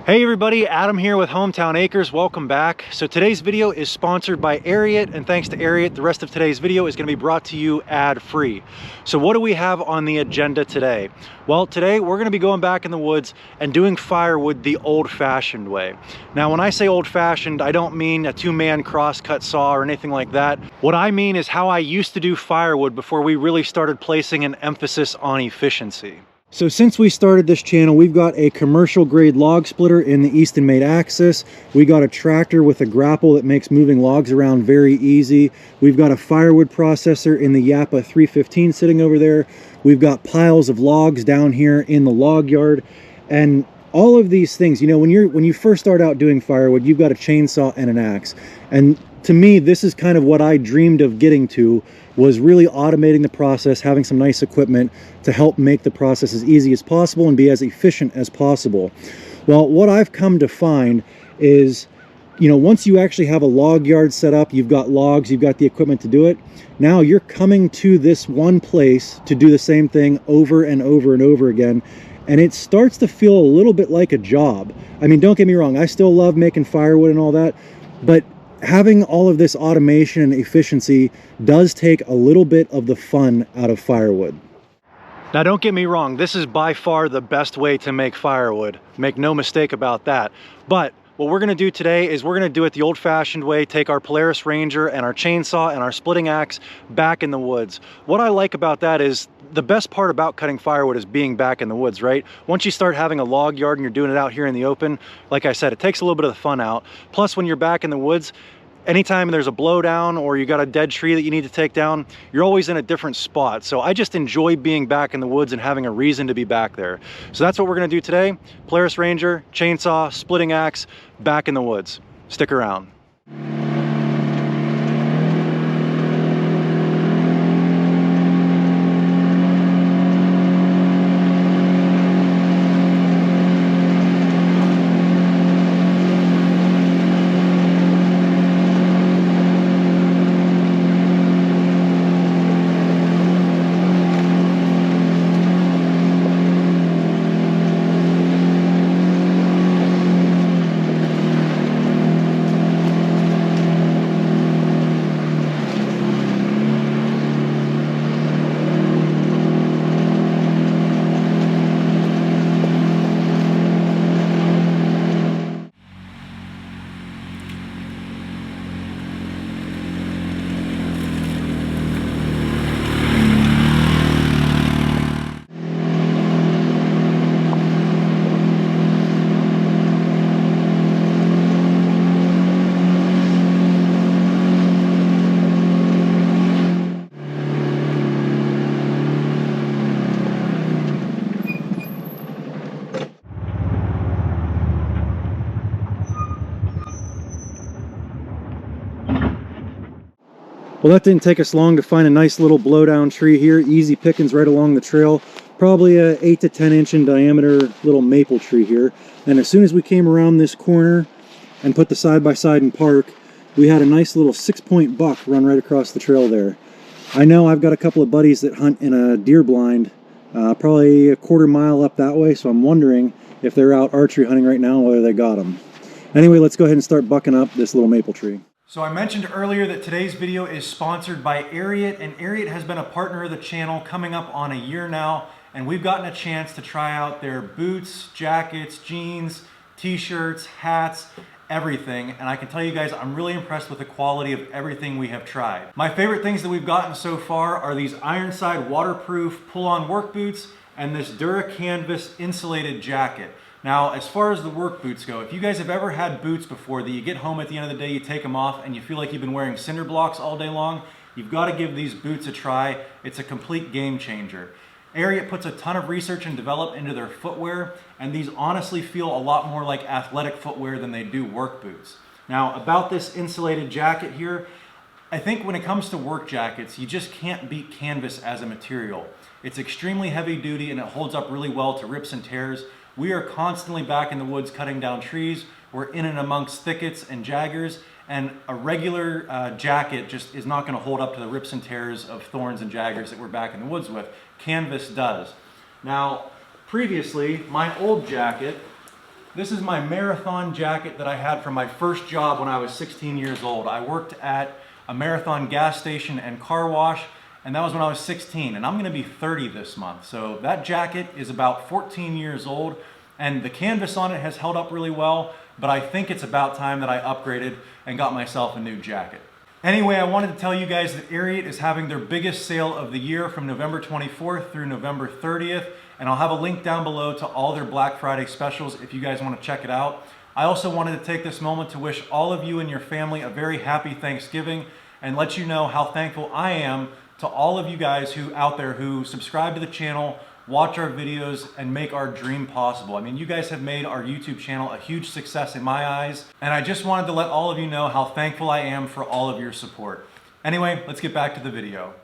Hey everybody, Adam here with Hometown Acres. Welcome back. So today's video is sponsored by Ariat, and thanks to Ariat, the rest of today's video is going to be brought to you ad-free. So what do we have on the agenda today? Well, today we're going to be going back in the woods and doing firewood the old-fashioned way. Now, when I say old-fashioned, I don't mean a two-man cross-cut saw or anything like that. What I mean is how I used to do firewood before we really started placing an emphasis on efficiency. So since we started this channel, we've got a commercial grade log splitter in the Easton made axis. We got a tractor with a grapple that makes moving logs around very easy. We've got a firewood processor in the Yappa 315 sitting over there. We've got piles of logs down here in the log yard. And all of these things, you know, when you first start out doing firewood, you've got a chainsaw and an axe. And to me, this is kind of what I dreamed of getting to, was really automating the process, having some nice equipment to help make the process as easy as possible and be as efficient as possible. Well, what I've come to find is, you know, once you actually have a log yard set up, you've got logs, you've got the equipment to do it, now you're coming to this one place to do the same thing over and over and over again, and it starts to feel a little bit like a job. I mean, don't get me wrong, I still love making firewood and all that, but having all of this automation and efficiency does take a little bit of the fun out of firewood. Now, don't get me wrong, this is by far the best way to make firewood. Make no mistake about that. But what we're gonna do today is we're gonna do it the old-fashioned way, take our Polaris Ranger and our chainsaw and our splitting axe back in the woods. What I like about that is the best part about cutting firewood is being back in the woods, right? Once you start having a log yard and you're doing it out here in the open, like I said, it takes a little bit of the fun out. Plus, when you're back in the woods, anytime there's a blowdown or you got a dead tree that you need to take down, you're always in a different spot. So I just enjoy being back in the woods and having a reason to be back there. So that's what we're gonna do today. Polaris Ranger, chainsaw, splitting axe, back in the woods. Stick around. Well, that didn't take us long to find a nice little blowdown tree here. Easy pickings right along the trail. Probably a 8 to 10 inch in diameter little maple tree here. And as soon as we came around this corner and put the side-by-side in park, we had a nice little 6-point buck run right across the trail there. I know I've got a couple of buddies that hunt in a deer blind, probably a quarter mile up that way, so I'm wondering if they're out archery hunting right now, whether they got them. Anyway, let's go ahead and start bucking up this little maple tree. So I mentioned earlier that today's video is sponsored by Ariat, and Ariat has been a partner of the channel coming up on a year now, and we've gotten a chance to try out their boots, jackets, jeans, t-shirts, hats, everything, and I can tell you guys I'm really impressed with the quality of everything we have tried. My favorite things that we've gotten so far are these Ironside waterproof pull-on work boots and this Dura Canvas insulated jacket. Now, as far as the work boots go, if you guys have ever had boots before that you get home at the end of the day, you take them off and you feel like you've been wearing cinder blocks all day long, you've got to give these boots a try. It's a complete game changer. Ariat puts a ton of research and development into their footwear, and these honestly feel a lot more like athletic footwear than they do work boots. Now, about this insulated jacket here, I think when it comes to work jackets, you just can't beat canvas as a material. It's extremely heavy duty and it holds up really well to rips and tears. We are constantly back in the woods cutting down trees. We're in and amongst thickets and jaggers, and a regular jacket just is not going to hold up to the rips and tears of thorns and jaggers that we're back in the woods with. Canvas does. Now, previously, my old jacket This is my marathon jacket that I had from my first job when I was 16 years old. I worked at a Marathon gas station and car wash, and that was when I was 16, and I'm gonna be 30 this month. So that jacket is about 14 years old, and the canvas on it has held up really well, but I think it's about time that I upgraded and got myself a new jacket. Anyway, I wanted to tell you guys that Ariat is having their biggest sale of the year from November 24th through November 30th, and I'll have a link down below to all their Black Friday specials if you guys want to check it out. I also wanted to take this moment to wish all of you and your family a very happy Thanksgiving and let you know how thankful I am to all of you guys out there who subscribe to the channel, watch our videos, and make our dream possible. I mean, you guys have made our YouTube channel a huge success in my eyes, and I just wanted to let all of you know how thankful I am for all of your support. Anyway, let's get back to the video.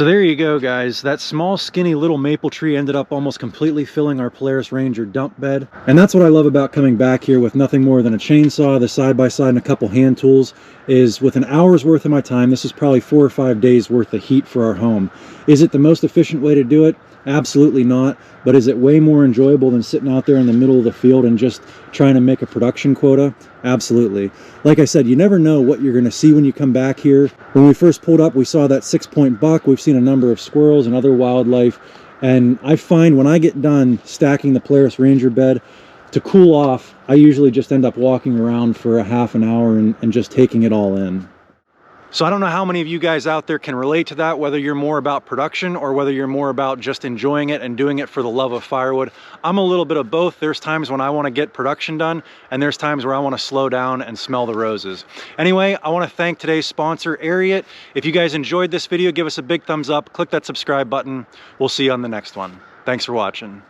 So there you go, guys. That small, skinny little maple tree ended up almost completely filling our Polaris Ranger dump bed. And that's what I love about coming back here with nothing more than a chainsaw, the side-by-side, and a couple hand tools, is with an hour's worth of my time, this is probably 4 or 5 days worth of heat for our home. Is it the most efficient way to do it? Absolutely not. But is it way more enjoyable than sitting out there in the middle of the field and just trying to make a production quota? Absolutely. Like I said, you never know what you're going to see when you come back here. When we first pulled up, we saw that 6-point buck. We've seen a number of squirrels and other wildlife. And I find when I get done stacking the Polaris Ranger bed, to cool off, I usually just end up walking around for a half an hour and just taking it all in. So I don't know how many of you guys out there can relate to that, whether you're more about production or whether you're more about just enjoying it and doing it for the love of firewood. I'm a little bit of both. There's times when I want to get production done, and there's times where I want to slow down and smell the roses. Anyway, I want to thank today's sponsor, Ariat. If you guys enjoyed this video, give us a big thumbs up, click that subscribe button. We'll see you on the next one. Thanks for watching.